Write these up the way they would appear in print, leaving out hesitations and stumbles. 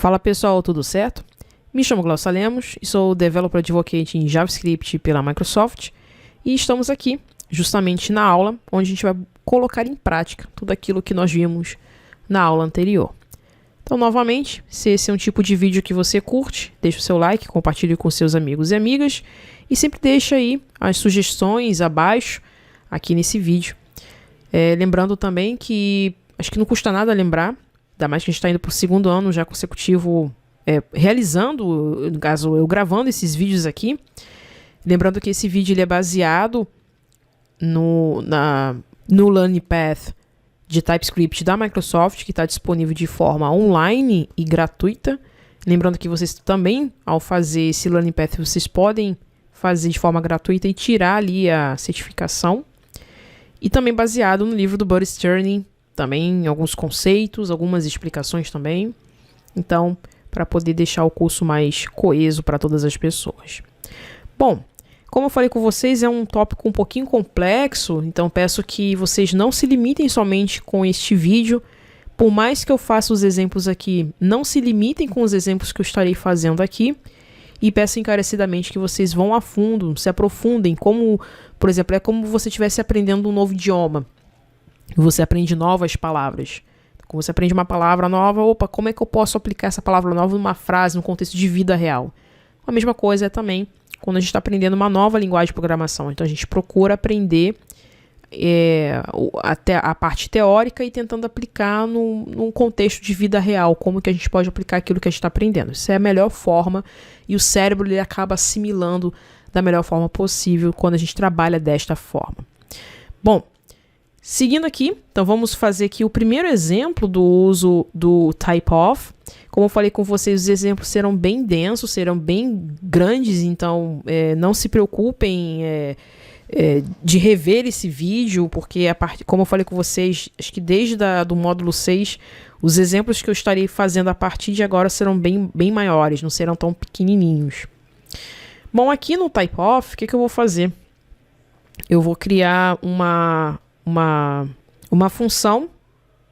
Fala pessoal, tudo certo? Me chamo Glaucio Lemos e sou Developer Advocate em JavaScript pela Microsoft e estamos aqui justamente na aula onde a gente vai colocar em prática tudo aquilo que nós vimos na aula anterior. Então, novamente, se esse é um tipo de vídeo que você curte, deixa o seu like, compartilhe com seus amigos e amigas e sempre deixa aí as sugestões abaixo aqui nesse vídeo. Lembrando também que acho que não custa nada lembrar, ainda mais que a gente está indo para o segundo ano já consecutivo realizando, no caso eu gravando esses vídeos aqui. Lembrando que esse vídeo ele é baseado no Learning Path de TypeScript da Microsoft, que está disponível de forma online e gratuita. Lembrando que vocês também, ao fazer esse Learning Path, vocês podem fazer de forma gratuita e tirar ali a certificação. E também baseado no livro do Buddy Sterling, também alguns conceitos, algumas explicações também. Então, para poder deixar o curso mais coeso para todas as pessoas. Bom, como eu falei com vocês, é um tópico um pouquinho complexo, então peço que vocês não se limitem somente com este vídeo. Por mais que eu faça os exemplos aqui, não se limitem com os exemplos que eu estarei fazendo aqui. E peço encarecidamente que vocês vão a fundo, se aprofundem, como, por exemplo, é como você estivesse aprendendo um novo idioma. Você aprende novas palavras. Quando você aprende uma palavra nova, opa, como é que eu posso aplicar essa palavra nova numa frase, num contexto de vida real? A mesma coisa é também quando a gente está aprendendo uma nova linguagem de programação. Então a gente procura aprender até a parte teórica e tentando aplicar num contexto de vida real, como que a gente pode aplicar aquilo que a gente está aprendendo. Isso é a melhor forma e o cérebro ele acaba assimilando da melhor forma possível quando a gente trabalha desta forma. Bom, seguindo aqui, então vamos fazer aqui o primeiro exemplo do uso do typeof. Como eu falei com vocês, os exemplos serão bem densos, serão bem grandes, então não se preocupem de rever esse vídeo, porque como eu falei com vocês, acho que desde do módulo 6, os exemplos que eu estarei fazendo a partir de agora serão bem maiores, não serão tão pequenininhos. Bom, aqui no typeof, o que eu vou fazer? Eu vou criar uma função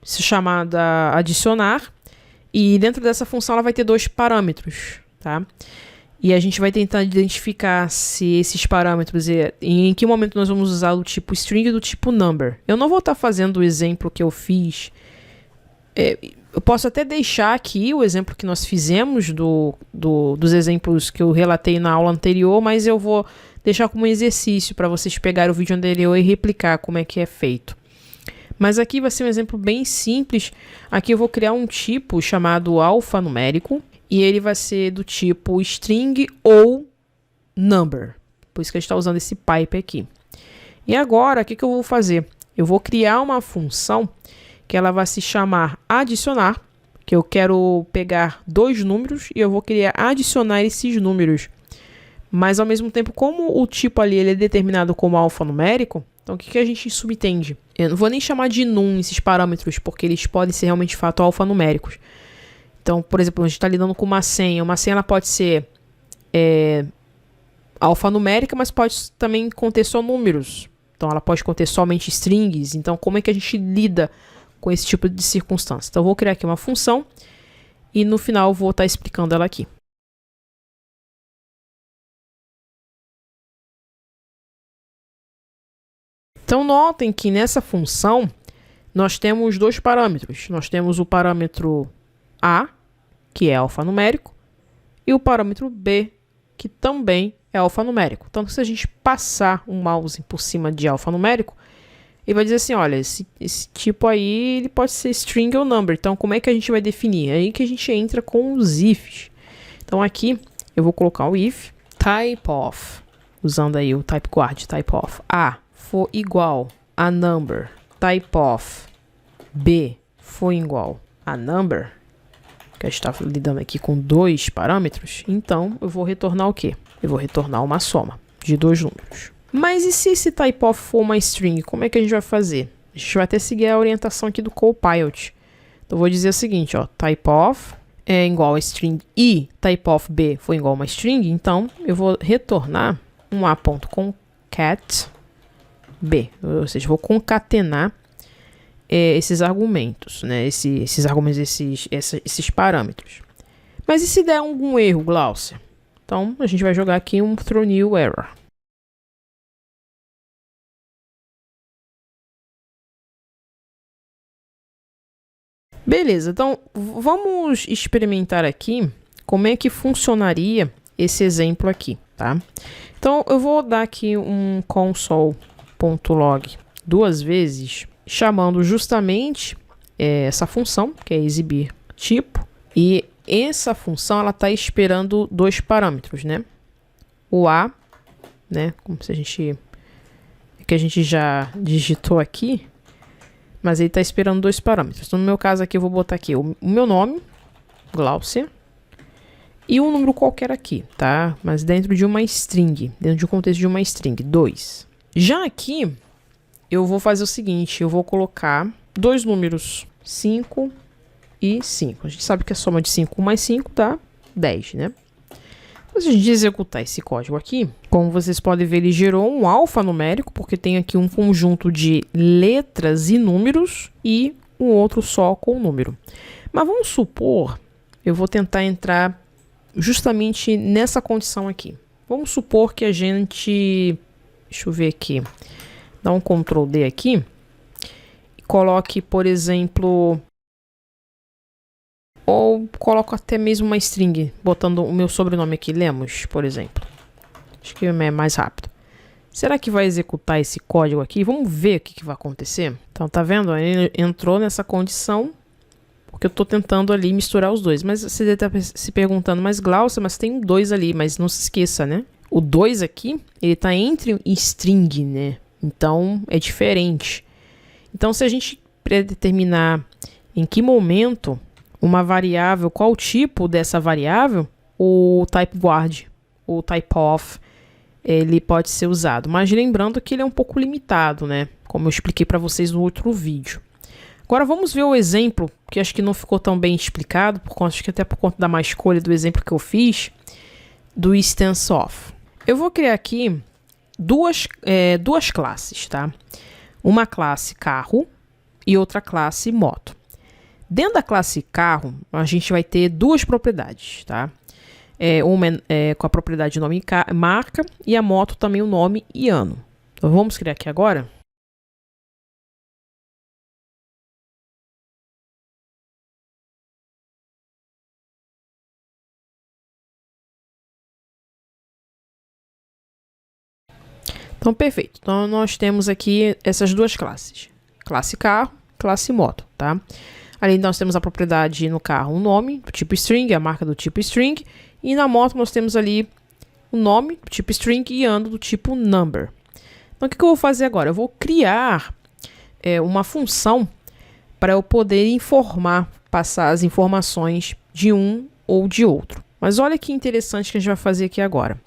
chamada adicionar, e dentro dessa função ela vai ter dois parâmetros, tá? E a gente vai tentar identificar se esses parâmetros, em que momento nós vamos usar do tipo string e do tipo number. Eu não vou estar fazendo o exemplo que eu fiz. Eu posso até deixar aqui o exemplo que nós fizemos dos exemplos que eu relatei na aula anterior, mas eu vou deixar como exercício para vocês pegarem o vídeo anterior e replicar como é que é feito. Mas aqui vai ser um exemplo bem simples. Aqui eu vou criar um tipo chamado alfanumérico. E ele vai ser do tipo string ou number. Por isso que a gente está usando esse pipe aqui. E agora, o que eu vou fazer? Eu vou criar uma função que ela vai se chamar adicionar. Que eu quero pegar dois números e eu vou querer adicionar esses números. Mas ao mesmo tempo, como o tipo ali ele é determinado como alfanumérico, então o que a gente subentende? Eu não vou nem chamar de num esses parâmetros, porque eles podem ser realmente de fato alfanuméricos. Então, por exemplo, a gente está lidando com uma senha. Uma senha ela pode ser alfanumérica, mas pode também conter só números. Então, ela pode conter somente strings. Então, como é que a gente lida com esse tipo de circunstância? Então, eu vou criar aqui uma função e no final eu vou estar explicando ela aqui. Então, notem que nessa função nós temos dois parâmetros. Nós temos o parâmetro A, que é alfanumérico, e o parâmetro B, que também é alfanumérico. Então, se a gente passar o mouse por cima de alfanumérico, ele vai dizer assim, olha, esse tipo aí ele pode ser string ou number. Então, como é que a gente vai definir? É aí que a gente entra com os ifs. Então, aqui eu vou colocar o if typeof, usando aí o typeguard, typeof. A for igual a number, typeof B for igual a number, que a gente está lidando aqui com dois parâmetros, então eu vou retornar o quê? Eu vou retornar uma soma de dois números. Mas e se esse typeof for uma string, como é que a gente vai fazer? A gente vai até seguir a orientação aqui do Copilot. Então eu vou dizer o seguinte, ó, typeof é igual a string e typeof B for igual a uma string, então eu vou retornar um a.concat B, ou seja, vou concatenar esses argumentos, né? Esses argumentos, esses parâmetros. Mas e se der algum erro, Glaucia? Então, a gente vai jogar aqui um throw new error. Beleza, então vamos experimentar aqui como é que funcionaria esse exemplo aqui, tá? Então, eu vou dar aqui um console.log 2 vezes, chamando justamente essa função, que é exibir tipo, e essa função ela está esperando dois parâmetros, né? O A, né? Como se a gente já digitou aqui, mas ele está esperando dois parâmetros. Então, no meu caso aqui, eu vou botar aqui o meu nome, Glaucia, e um número qualquer aqui, tá? Mas dentro de uma string, dentro de um contexto de uma string, 2. Já aqui, eu vou fazer o seguinte, eu vou colocar dois números, 5 e 5. A gente sabe que a soma de 5 mais 5 dá 10, né? Se a gente executar esse código aqui, como vocês podem ver, ele gerou um alfanumérico, porque tem aqui um conjunto de letras e números e um outro só com número. Mas vamos supor, eu vou tentar entrar justamente nessa condição aqui. Vamos supor que a gente, deixa eu ver aqui, dá um Ctrl D aqui e coloque, por exemplo, ou coloco até mesmo uma string, botando o meu sobrenome aqui, Lemos, por exemplo. Acho que é mais rápido. Será que vai executar esse código aqui? Vamos ver o que vai acontecer. Então, tá vendo? Ele entrou nessa condição, porque eu tô tentando ali misturar os dois. Mas você deve estar se perguntando, mas Glaucia, mas tem um 2 ali, mas não se esqueça, né? O 2 aqui, ele tá entre string, né? Então, é diferente. Então, se a gente predeterminar em que momento uma variável, qual o tipo dessa variável, o type guard, o type of, ele pode ser usado. Mas lembrando que ele é um pouco limitado, né? Como eu expliquei para vocês no outro vídeo. Agora vamos ver o exemplo, que acho que não ficou tão bem explicado, acho que até por conta da má escolha do exemplo que eu fiz, do instance of. Eu vou criar aqui duas classes, tá? Uma classe carro e outra classe moto. Dentro da classe carro, a gente vai ter duas propriedades, tá? Uma com a propriedade nome e marca, e a moto também o nome e ano. Então, vamos criar aqui agora. Então, perfeito. Então, nós temos aqui essas duas classes. Classe carro, classe moto, tá? Ali nós temos a propriedade no carro, um nome do tipo string, a marca do tipo string. E na moto nós temos ali o nome do tipo string e ano do tipo number. Então, o que eu vou fazer agora? Eu vou criar uma função para eu poder passar as informações de um ou de outro. Mas olha que interessante que a gente vai fazer aqui agora.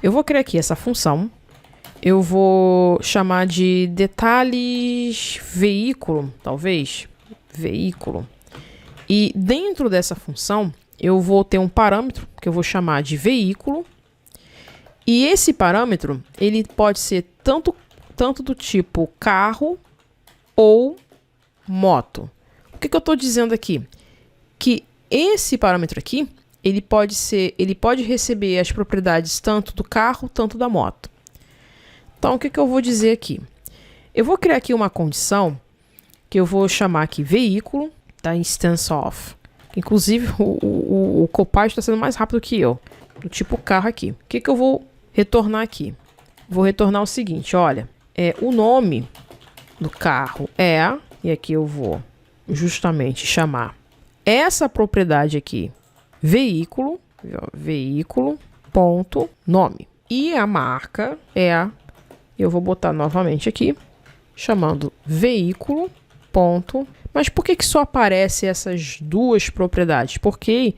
Eu vou criar aqui essa função. Eu vou chamar de detalhes veículo, talvez. Veículo. E dentro dessa função, eu vou ter um parâmetro que eu vou chamar de veículo. E esse parâmetro, ele pode ser tanto do tipo carro ou moto. O que eu estou dizendo aqui? Que esse parâmetro aqui, ele pode receber as propriedades tanto do carro, tanto da moto. Então, o que eu vou dizer aqui? Eu vou criar aqui uma condição que eu vou chamar aqui veículo, da instance of. Inclusive, o Copilot está sendo mais rápido que eu, do tipo carro aqui. O que eu vou retornar aqui? Vou retornar o seguinte, olha, o nome do carro e aqui eu vou justamente chamar essa propriedade aqui, veículo, ponto-nome. E a marca eu vou botar novamente aqui, chamando veículo, ponto. Mas por que só aparece essas duas propriedades? Porque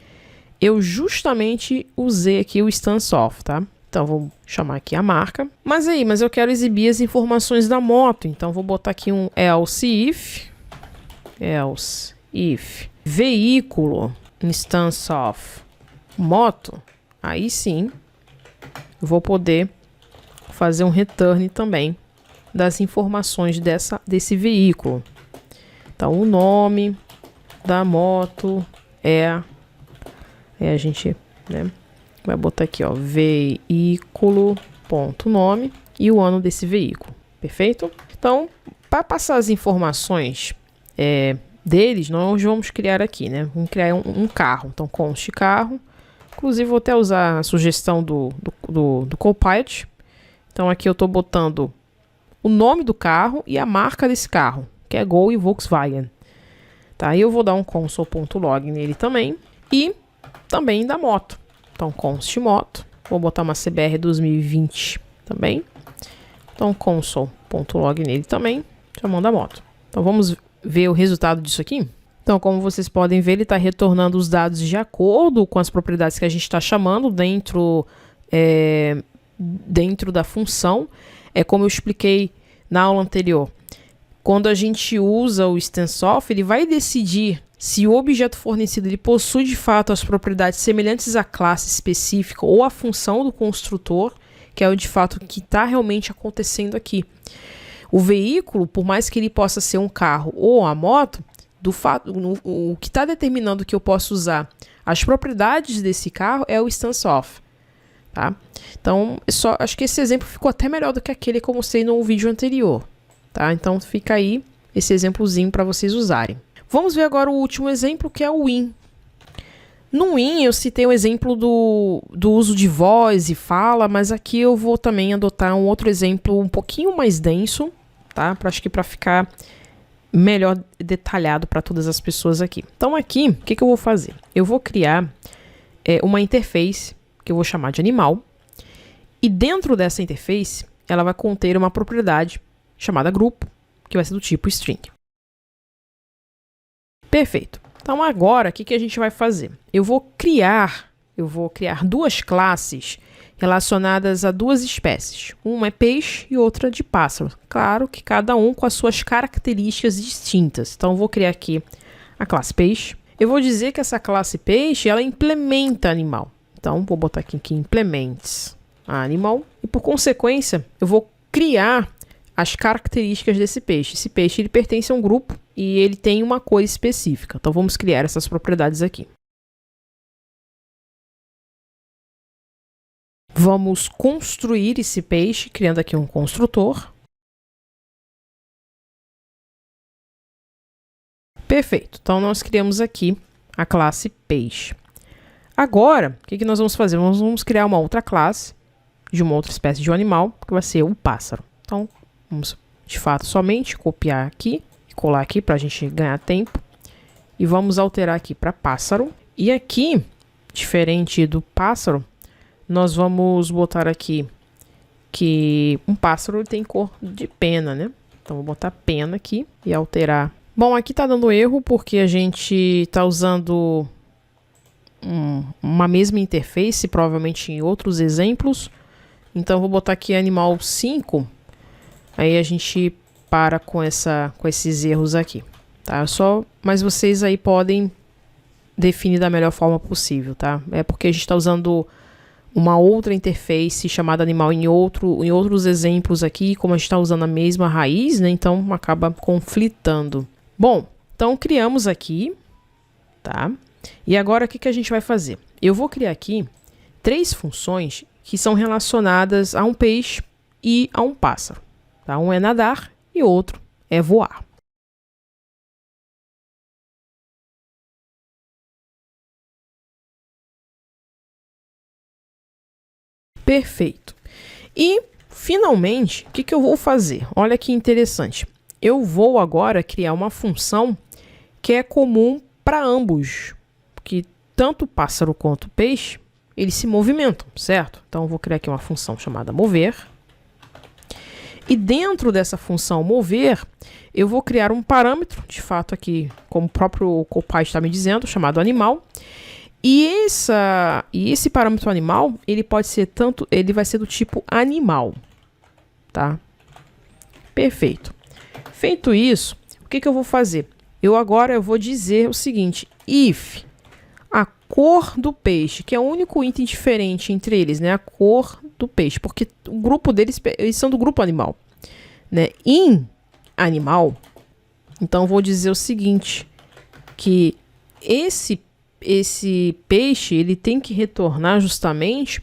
eu justamente usei aqui o instance of, tá? Então, vou chamar aqui a marca. Mas eu quero exibir as informações da moto. Então, vou botar aqui um else if veículo, instance of moto. Aí sim, vou poder fazer um return também das informações desse veículo. Então, o nome da moto é Aí a gente, né, vai botar aqui, ó, veículo.nome e o ano desse veículo. Perfeito? Então, para passar as informações deles, nós vamos criar aqui, né? Vamos criar um carro. Então, const carro. Inclusive, vou até usar a sugestão do Copilot. Então, aqui eu estou botando o nome do carro e a marca desse carro, que é Gol e Volkswagen. Tá? E eu vou dar um console.log nele também. E também da moto. Então, const moto. Vou botar uma CBR 2020 também. Então, console.log nele também. Chamando da moto. Então, vamos ver o resultado disso aqui. Então, como vocês podem ver, ele está retornando os dados de acordo com as propriedades que a gente está chamando dentro da função. É como eu expliquei na aula anterior. Quando a gente usa o StanceOff, ele vai decidir se o objeto fornecido ele possui de fato as propriedades semelhantes à classe específica ou à função do construtor, que é o de fato que está realmente acontecendo aqui. O veículo, por mais que ele possa ser um carro ou a moto, o que está determinando que eu posso usar as propriedades desse carro é o StanceOff. Tá? Então, acho que esse exemplo ficou até melhor do que aquele que eu mostrei no vídeo anterior. Tá? Então, fica aí esse exemplozinho para vocês usarem. Vamos ver agora o último exemplo, que é o in. No in, eu citei o exemplo do uso de voz e fala, mas aqui eu vou também adotar um outro exemplo um pouquinho mais denso, tá? Acho que para ficar melhor detalhado para todas as pessoas aqui. Então, aqui, o que eu vou fazer? Eu vou criar uma interface que eu vou chamar de animal, e dentro dessa interface, ela vai conter uma propriedade chamada grupo, que vai ser do tipo string. Perfeito. Então agora, o que a gente vai fazer? Eu vou criar duas classes relacionadas a duas espécies. Uma é peixe e outra de pássaro. Claro que cada um com as suas características distintas. Então eu vou criar aqui a classe peixe. Eu vou dizer que essa classe peixe, ela implementa animal. Então vou botar aqui que implements animal. E por consequência, eu vou criar as características desse peixe. Esse peixe ele pertence a um grupo e ele tem uma cor específica. Então vamos criar essas propriedades aqui. Vamos construir esse peixe, criando aqui um construtor. Perfeito. Então nós criamos aqui a classe peixe. Agora, o que nós vamos fazer? Nós vamos criar uma outra classe de uma outra espécie de um animal, que vai ser o pássaro. Então, vamos, de fato, somente copiar aqui e colar aqui para a gente ganhar tempo. E vamos alterar aqui para pássaro. E aqui, diferente do pássaro, nós vamos botar aqui que um pássaro tem cor de pena, né? Então, vou botar pena aqui e alterar. Bom, aqui tá dando erro porque a gente tá usando uma mesma interface, provavelmente em outros exemplos. Então, vou botar aqui animal 5. Aí a gente para com esses erros aqui, tá? Mas vocês aí podem definir da melhor forma possível, tá? É porque a gente está usando uma outra interface chamada animal em outros exemplos aqui, como a gente está usando a mesma raiz, né? Então acaba conflitando. Bom, então criamos aqui, tá? E agora o que a gente vai fazer? Eu vou criar aqui 3 funções que são relacionadas a um peixe e a um pássaro. Tá? Um é nadar e outro é voar. Perfeito. E, finalmente, o que eu vou fazer? Olha que interessante. Eu vou agora criar uma função que é comum para ambos. Que tanto o pássaro quanto o peixe, eles se movimentam, certo? Então, eu vou criar aqui uma função chamada mover. E dentro dessa função mover, eu vou criar um parâmetro, de fato aqui, como o próprio Copilot está me dizendo, chamado animal. E esse parâmetro animal, ele vai ser do tipo animal, tá? Perfeito. Feito isso, o que eu vou fazer? Agora eu vou dizer o seguinte: if a cor do peixe, que é o único item diferente entre eles, né? A cor do peixe, porque o grupo deles, eles são do grupo animal, né? In animal, então vou dizer o seguinte, que esse peixe ele tem que retornar justamente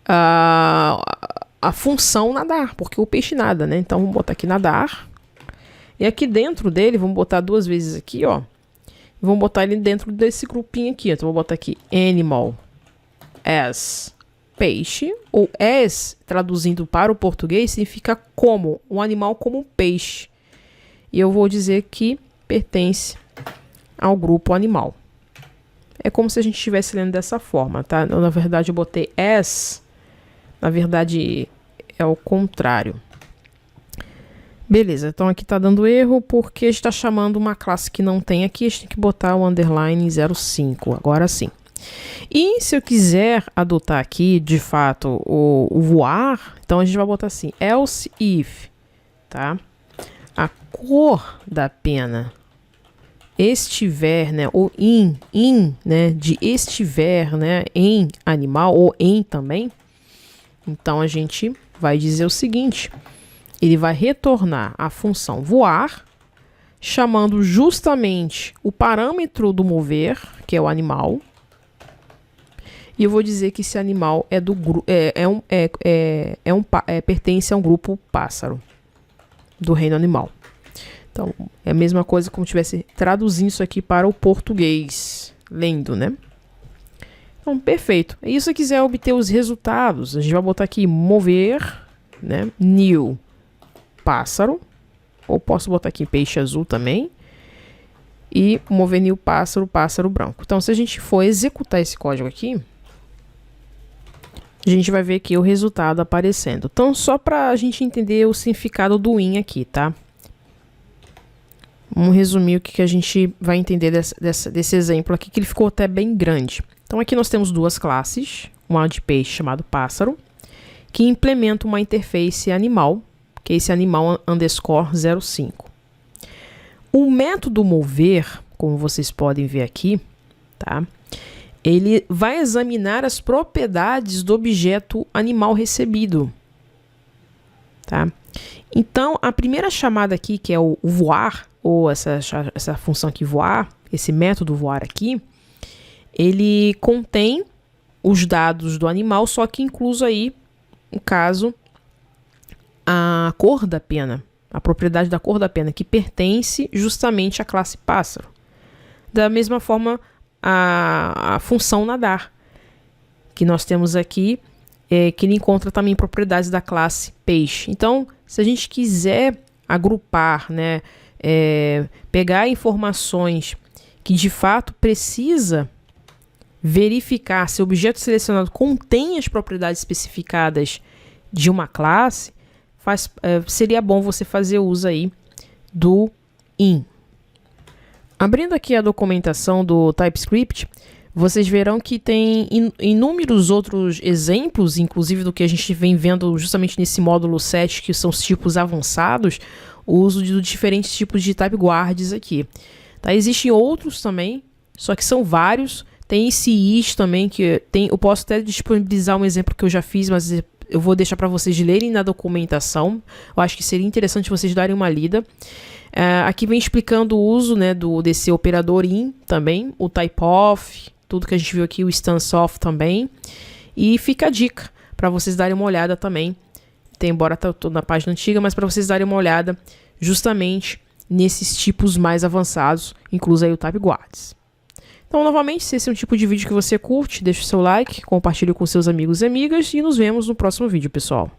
a função nadar, porque o peixe nada, né? Então vamos botar aqui nadar. E aqui dentro dele, vamos botar duas vezes aqui, ó. Vamos botar ele dentro desse grupinho aqui. Então vou botar aqui animal as peixe, ou as, traduzindo para o português, significa como, um animal como um peixe. E eu vou dizer que pertence ao grupo animal. É como se a gente estivesse lendo dessa forma, tá? Na verdade eu botei as, na verdade é o contrário. Beleza, então aqui tá dando erro porque a gente tá chamando uma classe que não tem aqui, a gente tem que botar o underline 05, agora sim. E se eu quiser adotar aqui, de fato, o voar, então a gente vai botar assim, else if, tá? A cor da pena estiver, né, ou né, de estiver, né, em animal, ou em também, então a gente vai dizer o seguinte, ele vai retornar a função voar, chamando justamente o parâmetro do mover, que é o animal, e eu vou dizer que esse animal é do pertence a um grupo pássaro do reino animal. Então, é a mesma coisa como se estivesse traduzindo isso aqui para o português, lendo, né? Então, perfeito. E se você quiser obter os resultados, a gente vai botar aqui mover, né? New pássaro, ou posso botar aqui peixe azul também, e mover new pássaro, pássaro branco. Então, se a gente for executar esse código aqui, a gente vai ver aqui o resultado aparecendo. Então, só para a gente entender o significado do in aqui, tá? Vamos resumir o que a gente vai entender desse exemplo aqui, que ele ficou até bem grande. Então, aqui nós temos duas classes, uma de peixe chamado pássaro, que implementa uma interface animal, que é esse animal underscore 05. O método mover, como vocês podem ver aqui, tá? Ele vai examinar as propriedades do objeto animal recebido, tá? Então, a primeira chamada aqui, que é o voar, ou essa função aqui voar, esse método voar aqui, ele contém os dados do animal, só que incluso aí, no caso, a cor da pena, a propriedade da cor da pena, que pertence justamente à classe pássaro. Da mesma forma, a função nadar, que nós temos aqui, que ele encontra também propriedades da classe peixe. Então, se a gente quiser agrupar, né, pegar informações que de fato precisa verificar se o objeto selecionado contém as propriedades especificadas de uma classe, seria bom você fazer uso aí do in. Abrindo aqui a documentação do TypeScript, vocês verão que tem inúmeros outros exemplos, inclusive do que a gente vem vendo justamente nesse módulo 7, que são os tipos avançados, o uso de diferentes tipos de type guards aqui. Tá? Existem outros também, só que são vários. Tem esse is também, que eu posso até disponibilizar um exemplo que eu já fiz, mas eu vou deixar para vocês lerem na documentação. Eu acho que seria interessante vocês darem uma lida. Aqui vem explicando o uso, né, desse operador in também, o type of, tudo que a gente viu aqui, o stance of também. E fica a dica para vocês darem uma olhada também. Embora tá todo na página antiga, mas para vocês darem uma olhada justamente nesses tipos mais avançados, incluso aí o type guards. Então, novamente, se esse é um tipo de vídeo que você curte, deixa o seu like, compartilhe com seus amigos e amigas e nos vemos no próximo vídeo, pessoal.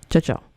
Tchau, tchau.